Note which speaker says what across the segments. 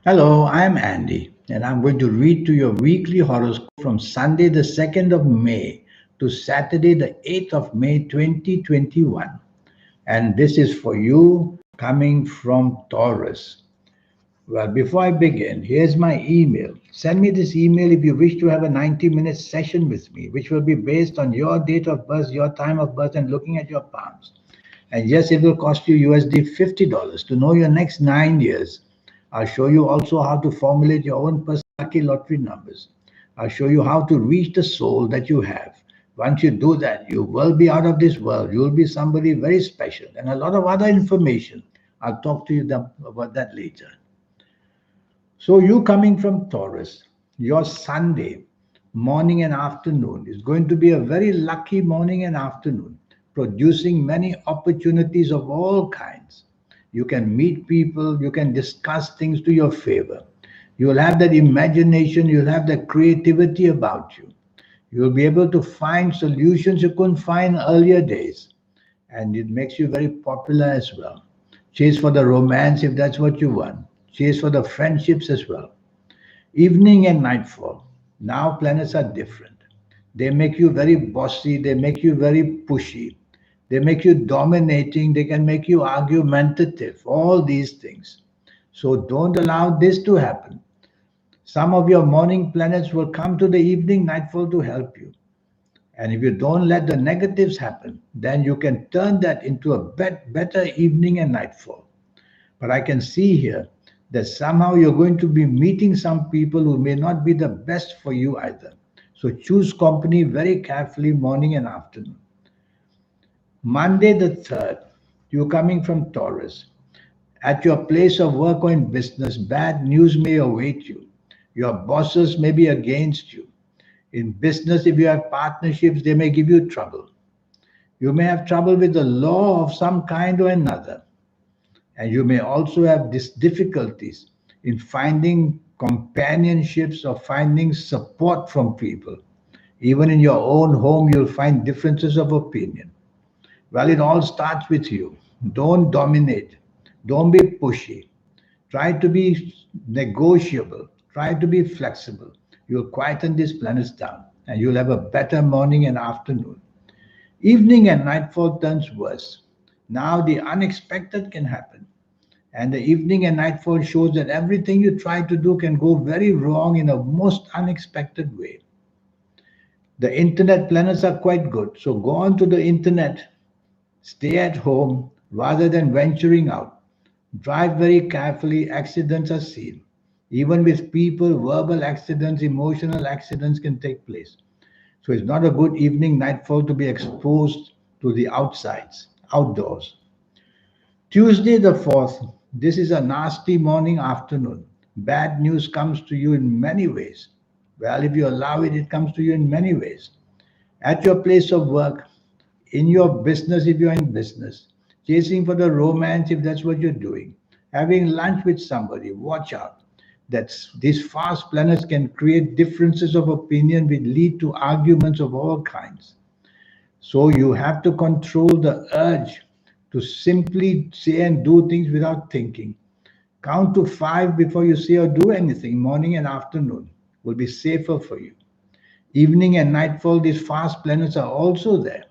Speaker 1: Hello, I'm Andy, and I'm going to read to your weekly horoscope from Sunday, the 2nd of May to Saturday, the 8th of May 2021. And this is for you coming from Taurus. Well, before I begin, here's my email. Send me this email if you wish to have a 90-minute session with me, which will be based on your date of birth, your time of birth, and looking at your palms. And yes, it will cost you USD $50 to know your next 9 years. I'll show you also how to formulate your own personal lucky lottery numbers. I'll show you how to reach the soul that you have. Once you do that, you will be out of this world. You will be somebody very special and a lot of other information. I'll talk to you about that later. So, you coming from Taurus, your Sunday morning and afternoon is going to be a very lucky morning and afternoon, producing many opportunities of all kinds. You can meet people, you can discuss things to your favor. You will have that imagination, you'll have that creativity about you. You'll be able to find solutions you couldn't find earlier days, and it makes you very popular as well. Chase for the romance if that's what you want. Chase for the friendships as well. Evening and nightfall. Now planets are different. They make you very bossy, they make you very pushy, they make you dominating, they can make you argumentative, all these things. So don't allow this to happen. Some of your morning planets will come to the evening nightfall to help you. And if you don't let the negatives happen, then you can turn that into a better evening and nightfall. But I can see here that somehow you're going to be meeting some people who may not be the best for you either. So choose company very carefully morning and afternoon. Monday the 3rd, you're coming from Taurus. At your place of work or in business, bad news may await you. Your bosses may be against you. In business, if you have partnerships, they may give you trouble. You may have trouble with the law of some kind or another. And you may also have these difficulties in finding companionships or finding support from people. Even in your own home, you'll find differences of opinion. Well, it all starts with you. Don't dominate. Don't be pushy. Try to be negotiable. Try to be flexible. You'll quieten these planets down and you'll have a better morning and afternoon. Evening and nightfall turns worse. Now the unexpected can happen. And the evening and nightfall shows that everything you try to do can go very wrong in a most unexpected way. The internet planets are quite good. So go on to the internet, stay at home rather than venturing out. Drive very carefully, accidents are seen. Even with people, verbal accidents, emotional accidents can take place. So it's not a good evening nightfall to be exposed to the outsides, outdoors. Tuesday the 4th, this is a nasty morning afternoon. Bad news comes to you in many ways. Well, if you allow it, it comes to you in many ways. At your place of work, in your business if you're in business, chasing for the romance if that's what you're doing, having lunch with somebody, watch out. That's these fast planets can create differences of opinion which lead to arguments of all kinds. So you have to control the urge to simply say and do things without thinking. Count to five before you say or do anything. Morning and afternoon will be safer for you. Evening and nightfall, these fast planets are also there.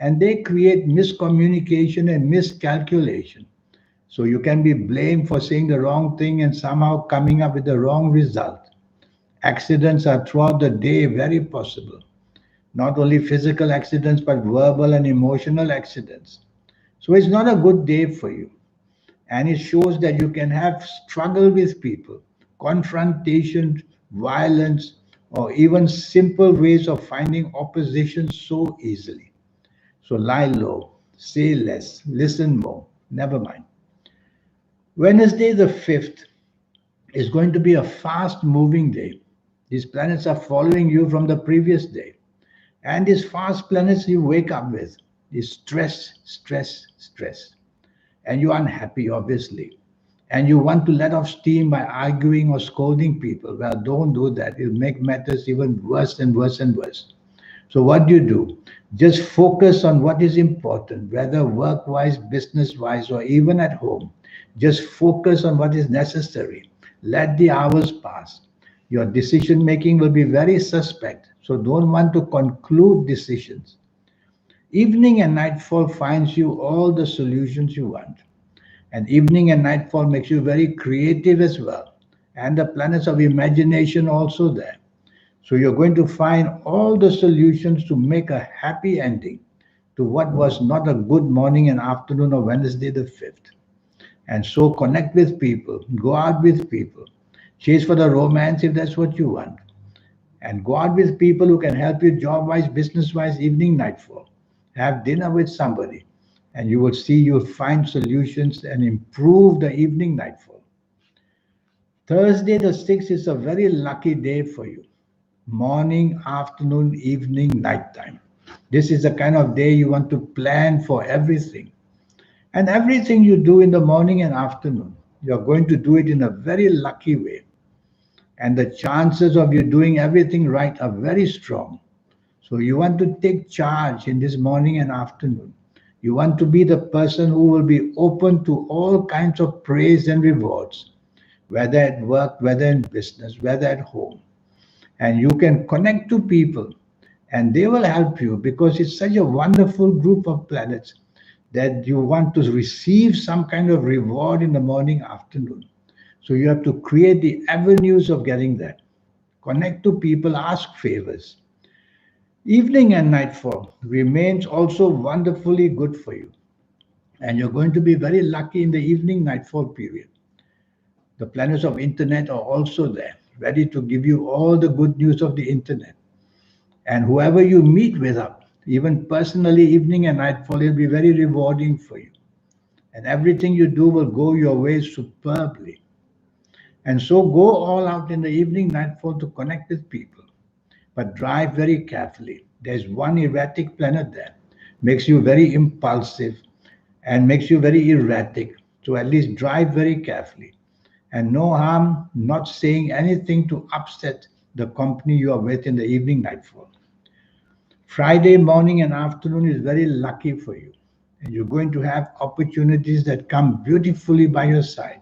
Speaker 1: And they create miscommunication and miscalculation. So you can be blamed for saying the wrong thing and somehow coming up with the wrong result. Accidents are throughout the day very possible. Not only physical accidents, but verbal and emotional accidents. So it's not a good day for you. And it shows that you can have struggle with people, confrontation, violence, or even simple ways of finding opposition so easily. So lie low, say less, listen more, never mind. Wednesday, the 5th, is going to be a fast moving day. These planets are following you from the previous day. And these fast planets you wake up with is stress, stress, stress. And you're unhappy, obviously. And you want to let off steam by arguing or scolding people. Well, don't do that. It'll make matters even worse and worse and worse. So, what do you do? Just focus on what is important, whether work wise, business wise, or even at home. Just focus on what is necessary. Let the hours pass. Your decision making will be very suspect, so don't want to conclude decisions. Evening and nightfall finds you all the solutions you want. And evening and nightfall makes you very creative as well. And the planets of imagination also there. So you're going to find all the solutions to make a happy ending to what was not a good morning and afternoon of Wednesday the 5th. And so connect with people, go out with people, chase for the romance if that's what you want. And go out with people who can help you job wise, business wise, evening, nightfall. Have dinner with somebody, and you will see you'll find solutions and improve the evening, nightfall. Thursday, the 6th, is a very lucky day for you. Morning, afternoon, evening, nighttime. This is the kind of day you want to plan for everything. And everything you do in the morning and afternoon, you're going to do it in a very lucky way. And the chances of you doing everything right are very strong. So you want to take charge in this morning and afternoon. You want to be the person who will be open to all kinds of praise and rewards, whether at work, whether in business, whether at home. And you can connect to people and they will help you because it's such a wonderful group of planets that you want to receive some kind of reward in the morning, afternoon. So you have to create the avenues of getting that. Connect to people, ask favors. Evening and nightfall remains also wonderfully good for you. And you're going to be very lucky in the evening nightfall period. The planets of internet are also there, ready to give you all the good news of the internet. And whoever you meet with up, even personally, evening and nightfall will be very rewarding for you. And everything you do will go your way superbly. And so go all out in the evening nightfall to connect with people. But drive very carefully. There's one erratic planet there, makes you very impulsive and makes you very erratic. So at least drive very carefully. And no harm not saying anything to upset the company you are with in the evening nightfall. Friday morning and afternoon is very lucky for you. And you're going to have opportunities that come beautifully by your side.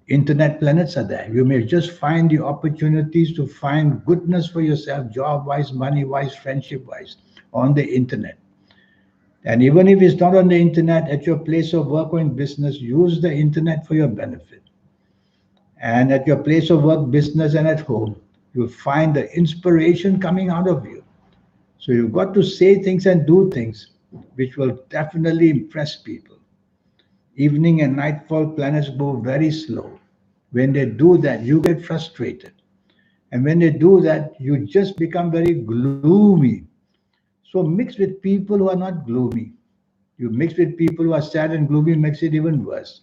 Speaker 1: Internet planets are there. You may just find the opportunities to find goodness for yourself, job wise, money wise, friendship wise, on the internet. And even if it's not on the internet, at your place of work or in business, use the internet for your benefit. And at your place of work, business, and at home, you'll find the inspiration coming out of you. So you've got to say things and do things which will definitely impress people. Evening and nightfall planets go very slow. When they do that, you get frustrated. And when they do that, you just become very gloomy. So mix with people who are not gloomy. You mix with people who are sad and gloomy, makes it even worse.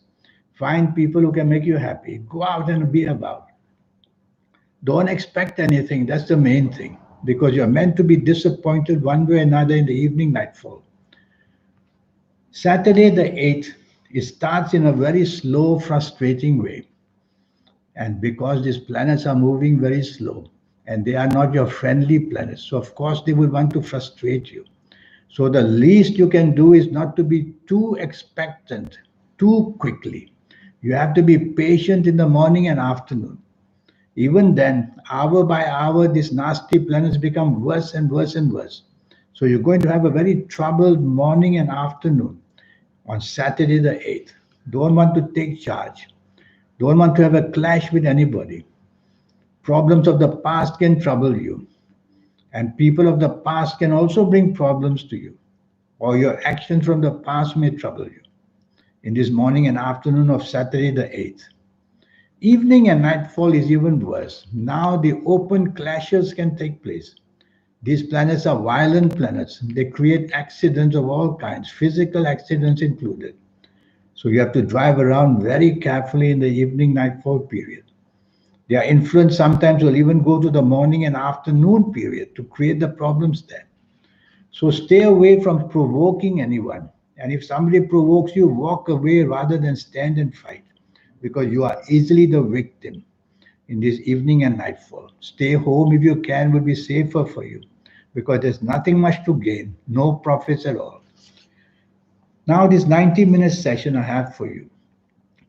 Speaker 1: Find people who can make you happy. Go out and be about. Don't expect anything. That's the main thing. Because you're meant to be disappointed one way or another in the evening nightfall. Saturday the 8th, it starts in a very slow, frustrating way. And because these planets are moving very slow and they are not your friendly planets, so of course they will want to frustrate you. So the least you can do is not to be too expectant too quickly. You have to be patient in the morning and afternoon. Even then, hour by hour, these nasty planets become worse and worse and worse. So you're going to have a very troubled morning and afternoon on Saturday the 8th. Don't want to take charge. Don't want to have a clash with anybody. Problems of the past can trouble you. And people of the past can also bring problems to you. Or your actions from the past may trouble you. In this morning and afternoon of Saturday the 8th. Evening and nightfall is even worse. Now the open clashes can take place. These planets are violent planets. They create accidents of all kinds, physical accidents included. So you have to drive around very carefully in the evening nightfall period. Their influence sometimes will even go to the morning and afternoon period to create the problems there. So stay away from provoking anyone. And if somebody provokes you, walk away rather than stand and fight because you are easily the victim in this evening and nightfall. Stay home if you can, will be safer for you because there's nothing much to gain, no profits at all. Now, this 90-minute session I have for you.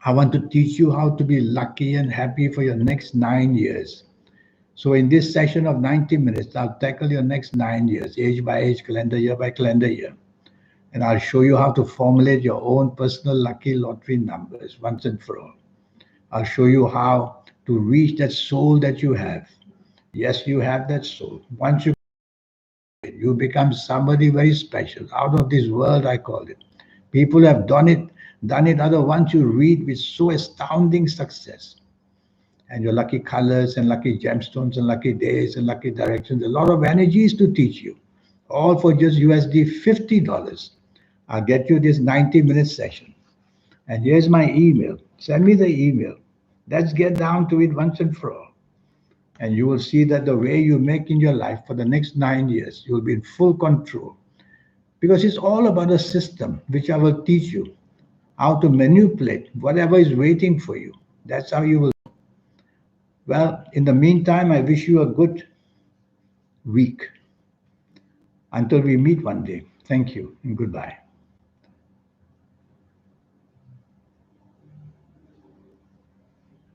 Speaker 1: I want to teach you how to be lucky and happy for your next 9 years. So, in this session of 90 minutes, I'll tackle your next 9 years, age by age, calendar year by calendar year. And I'll show you how to formulate your own personal lucky lottery numbers once and for all. I'll show you how to reach that soul that you have. Yes, you have that soul. Once you become somebody very special, out of this world, I call it. People have done it other once you read with so astounding success. And your lucky colors and lucky gemstones and lucky days and lucky directions, a lot of energies to teach you, all for just USD $50. I'll get you this 90-minute session. And here's my email. Send me the email. Let's get down to it once and for all. And you will see that the way you make in your life for the next 9 years, you'll be in full control. Because it's all about a system which I will teach you how to manipulate whatever is waiting for you. That's how you will. Well, in the meantime, I wish you a good week until we meet one day. Thank you and goodbye.